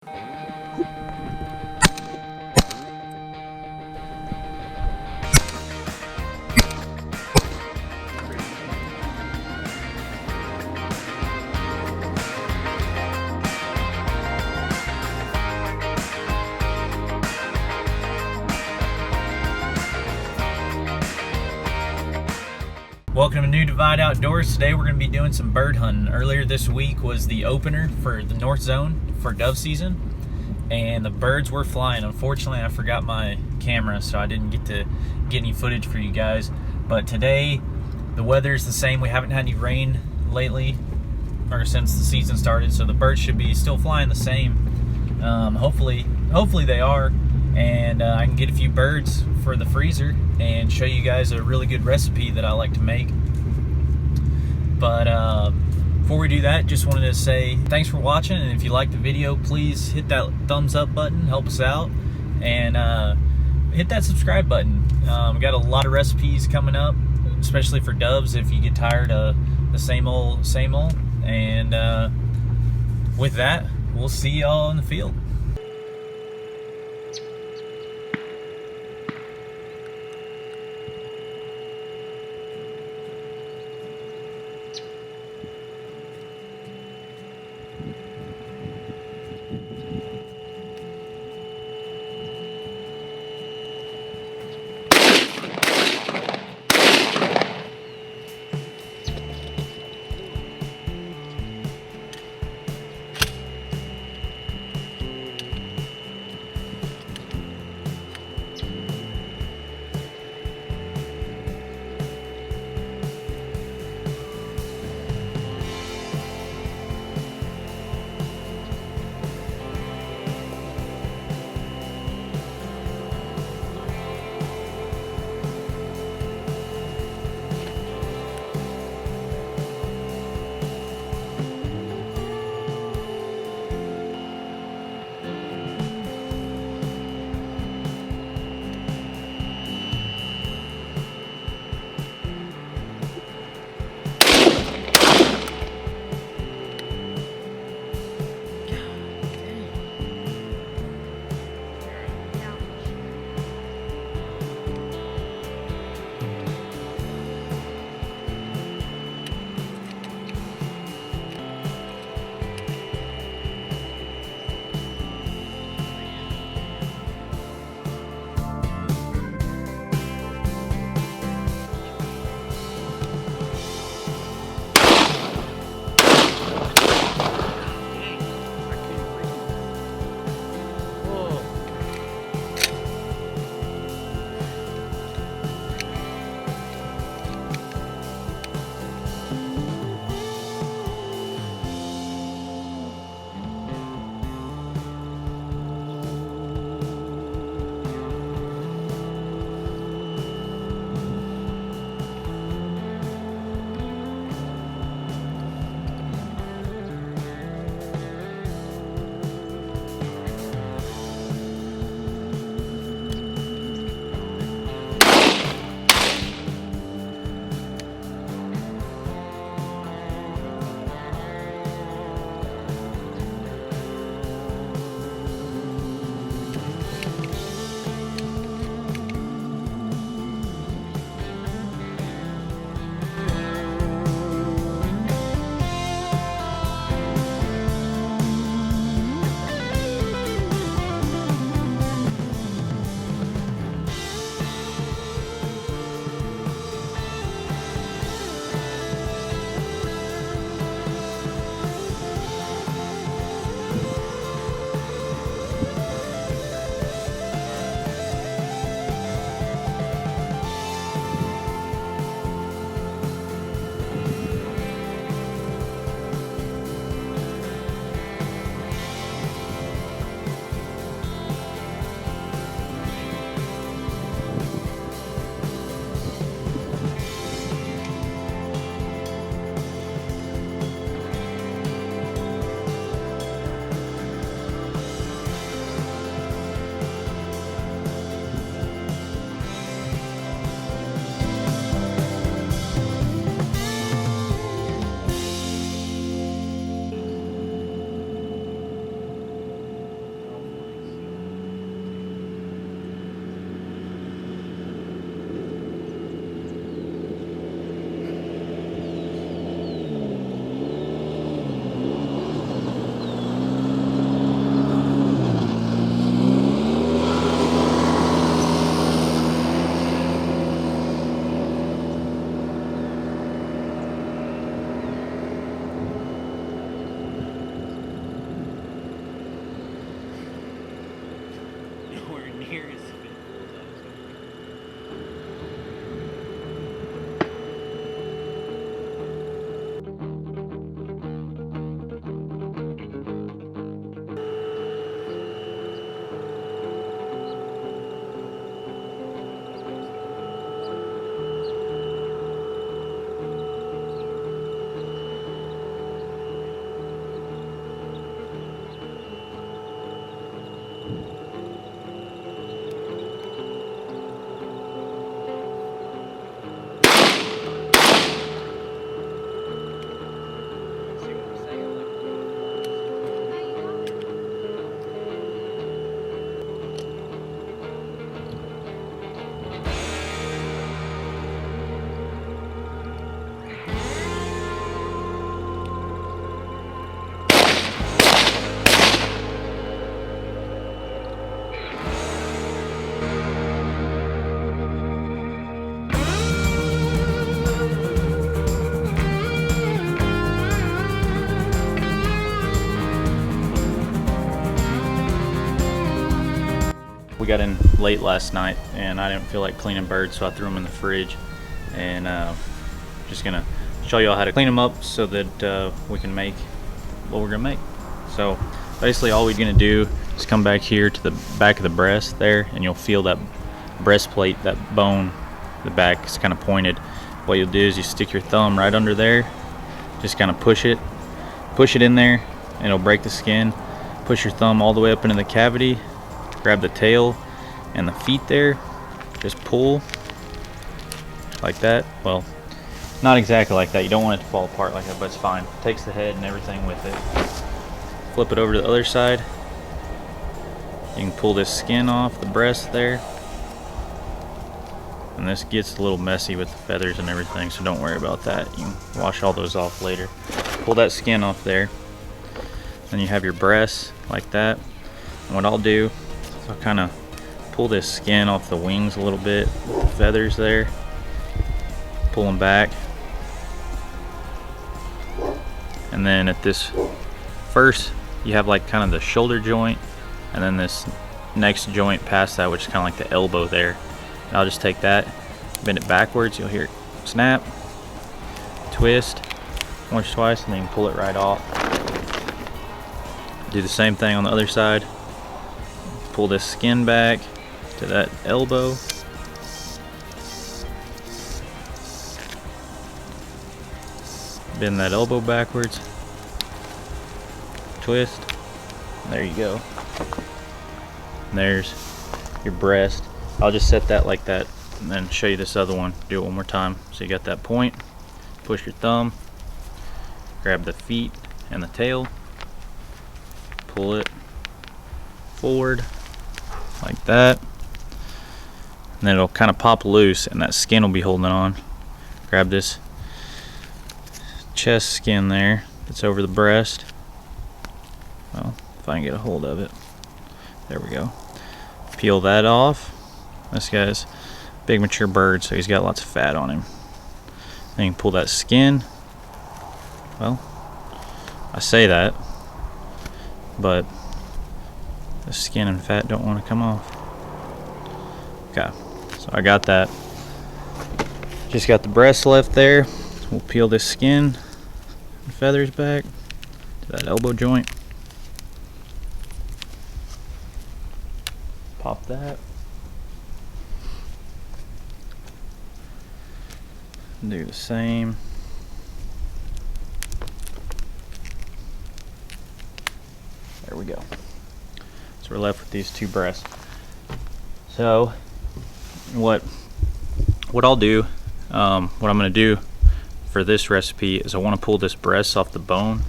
Welcome to New Divide Outdoors. Today we're going to be doing some bird hunting. Earlier this week was the opener for the North Zone for dove season, and the birds were flying. Unfortunately, I forgot my camera, so I didn't get to get any footage for you guys. But today, the weather is the same. We haven't had any rain lately, or since the season started, so the birds should be still flying the same. Hopefully they are, and I can get a few birds for the freezer and show you guys a really good recipe that I like to make. But before we do that, just wanted to say thanks for watching, and if you like the video, please hit that thumbs up button, help us out, and hit that subscribe button. We got a lot of recipes coming up, especially for doves if you get tired of the same old. And with that, we'll see y'all in the field. got in late last night and I didn't feel like cleaning birds, so I threw them in the fridge. And just gonna show y'all how to clean them up so that we can make what we're gonna make. So basically all we're gonna do is come back here to the back of the breast there, and you'll feel that breastplate, that bone, the back is kind of pointed. What you'll do is you stick your thumb right under there, just kind of push it in there, and it'll break the skin. Push your thumb all the way up into the cavity, grab the tail and the feet there, just pull like that. Well, not exactly like that, you don't want it to fall apart like that, but it's fine. It takes the head and everything with it. Flip it over to the other side. You can pull this skin off the breast there, and this gets a little messy with the feathers and everything, so don't worry about that. You can wash all those off later. Pull that skin off there. Then you have your breasts like that. And what I'll do is I'll kind of pull this skin off the wings a little bit with the feathers there. Pull them back. And then at this first, you have like kind of the shoulder joint, and then this next joint past that, which is kind of like the elbow there. And I'll just take that, bend it backwards. You'll hear it snap, twist once or twice, and then you can pull it right off. Do the same thing on the other side. Pull this skin back to that elbow. Bend that elbow backwards. Twist. There you go. And there's your breast. I'll just set that like that and then show you this other one. Do it one more time. So you got that point. Push your thumb. Grab the feet and the tail. Pull it forward like that, and then it'll kind of pop loose and that skin will be holding it on. Grab this chest skin there that's over the breast. Well, if I can get a hold of it. There we go. Peel that off. This guy's a big mature bird, so he's got lots of fat on him. Then you can pull that skin. Well, I say that, but the skin and fat don't want to come off. Okay, so I got that. Just got the breast left there. We'll peel this skin and feathers back to that elbow joint. Pop that. Do the same. There we go. So we're left with these two breasts. So what I'll do, what I'm going to do for this recipe is I want to pull this breast off the bone,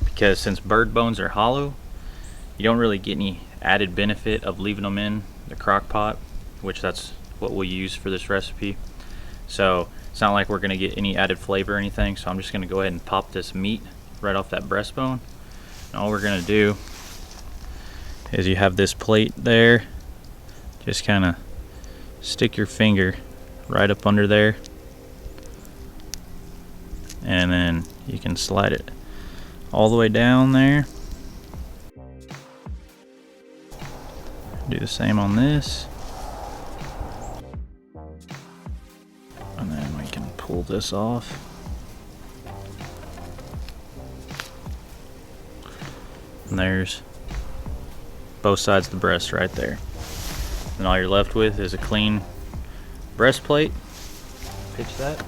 because since bird bones are hollow, you don't really get any added benefit of leaving them in the crock pot, which that's what we'll use for this recipe. So it's not like we're going to get any added flavor or anything, so I'm just going to go ahead and pop this meat right off that breastbone. And all we're going to do is, you have this plate there, just kind of stick your finger right up under there, and then you can slide it all the way down there. Do the same on this, and then we can pull this off. And there's both sides of the breast right there. And all you're left with is a clean breastplate. Pitch that.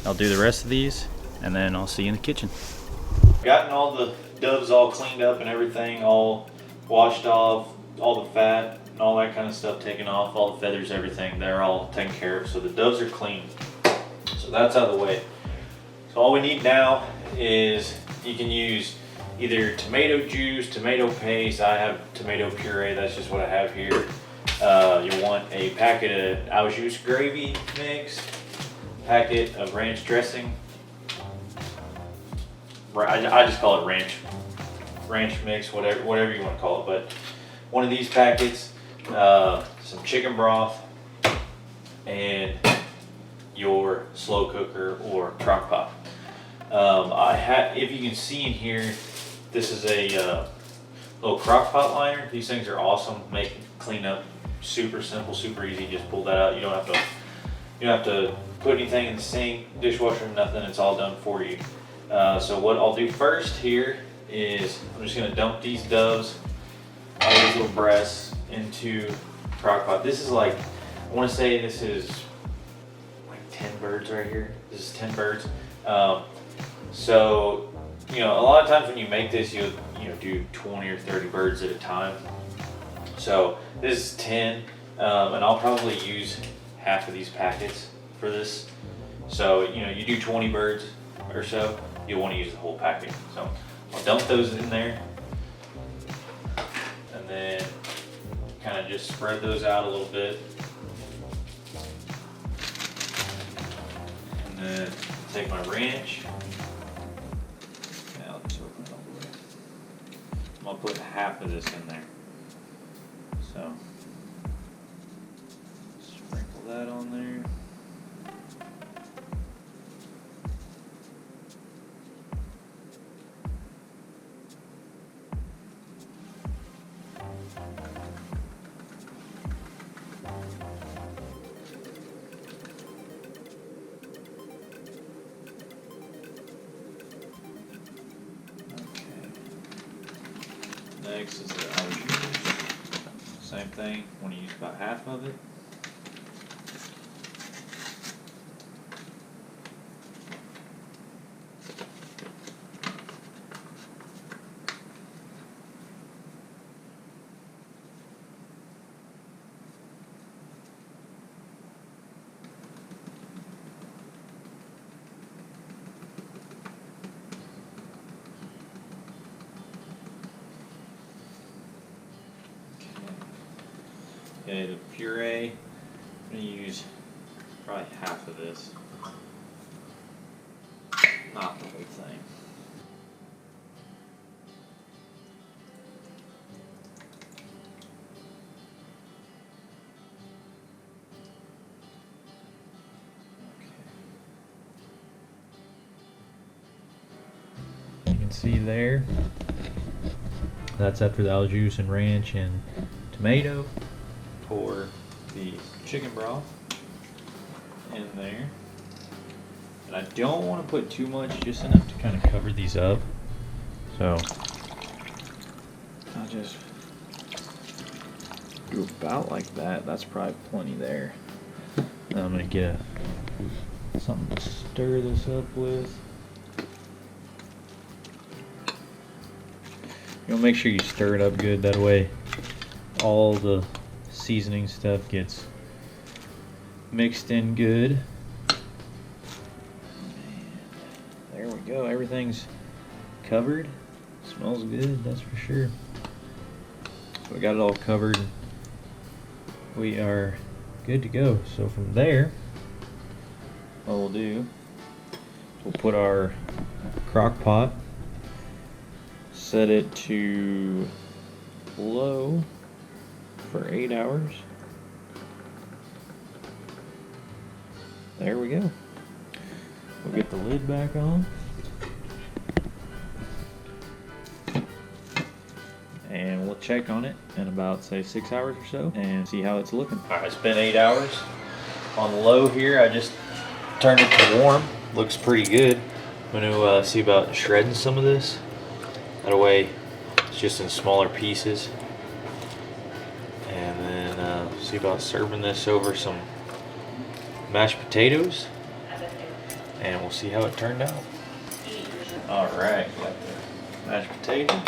I'll do the rest of these, and then I'll see you in the kitchen. Gotten all the doves all cleaned up and everything, all washed off, all the fat and all that kind of stuff taken off, all the feathers, everything, they're all taken care of. So the doves are clean. So that's out of the way. So all we need now is, you can use either tomato juice, tomato paste. I have tomato puree, that's just what I have here. You want a packet of au jus gravy mix, packet of ranch dressing. I just call it ranch mix, whatever you want to call it. But one of these packets, some chicken broth, and your slow cooker or crock pot. If you can see in here, this is a little crock pot liner. These things are awesome. Make cleanup super simple, super easy. Just pull that out. You don't have to put anything in the sink, dishwasher, nothing. It's all done for you. So what I'll do first here is I'm just gonna dump these doves, all these little breasts, into crock pot. This is like, I want to say this is like 10 birds right here. This is 10 birds. So a lot of times when you make this, you do 20 or 30 birds at a time. So this is 10, and I'll probably use half of these packets for this. So you do 20 birds or so, you'll want to use the whole packet. So I'll dump those in there, and then kind of just spread those out a little bit, and then take my ranch. Now let's open it all the way. I'm gonna put half of this in there. So sprinkle that on there. Next is the au jus. Same thing, want to use about half of it. Okay, the puree, I'm going to use probably half of this, not the whole thing. Okay. You can see there, that's after the au jus and ranch and tomato. Pour the chicken broth in there, and I don't want to put too much, just enough to kind of cover these up. So I'll just do about like that. That's probably plenty there. Now I'm gonna get something to stir this up with. You'll make sure you stir it up good, that way all the seasoning stuff gets mixed in good. And there we go, everything's covered. Smells good, that's for sure. So we got it all covered. We are good to go. So from there, what we'll do, we'll put our crock pot, set it to low for 8 hours. There we go. We'll get the lid back on. And we'll check on it in about, say, 6 hours or so and see how it's looking. All right, it's been 8 hours. On low here, I just turned it to warm. Looks pretty good. I'm gonna see about shredding some of this. That way, it's just in smaller pieces. And then see about serving this over some mashed potatoes, and we'll see how it turned out. All right, got the mashed potatoes.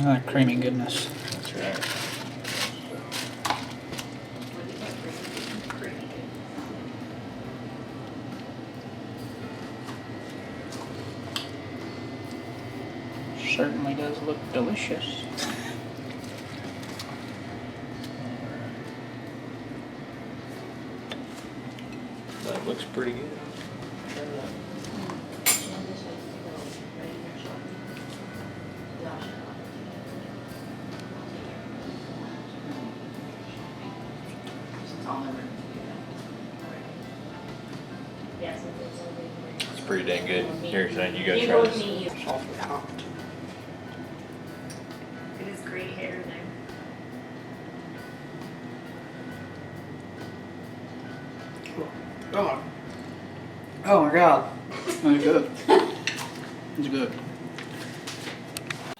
That creamy goodness. That's right. Certainly does look delicious. That looks pretty good. It's pretty dang good. Here, son, you go try this. It's awfully hot. It is great hair there. Oh, oh my god. That's good. It's good.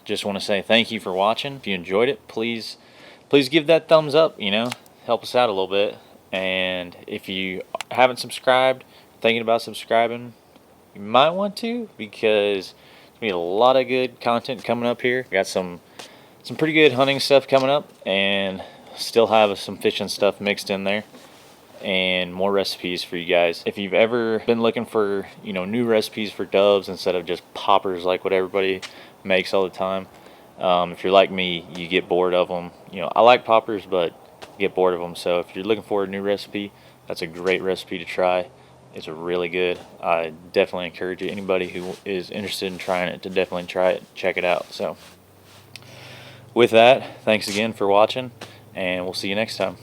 Just want to say thank you for watching. If you enjoyed it, please give that thumbs up, you know, help us out a little bit. And if you haven't subscribed, thinking about subscribing, you might want to, because there's gonna be a lot of good content coming up here. Got some pretty good hunting stuff coming up, and still have some fishing stuff mixed in there, and more recipes for you guys. If you've ever been looking for, you know, new recipes for doves instead of just poppers like what everybody makes all the time, if you're like me, you get bored of them. You know, I like poppers, but get bored of them. So if you're looking for a new recipe, that's a great recipe to try. It's really good. I definitely encourage you, anybody who is interested in trying it, to definitely try it, check it out. So with that, thanks again for watching, and we'll see you next time.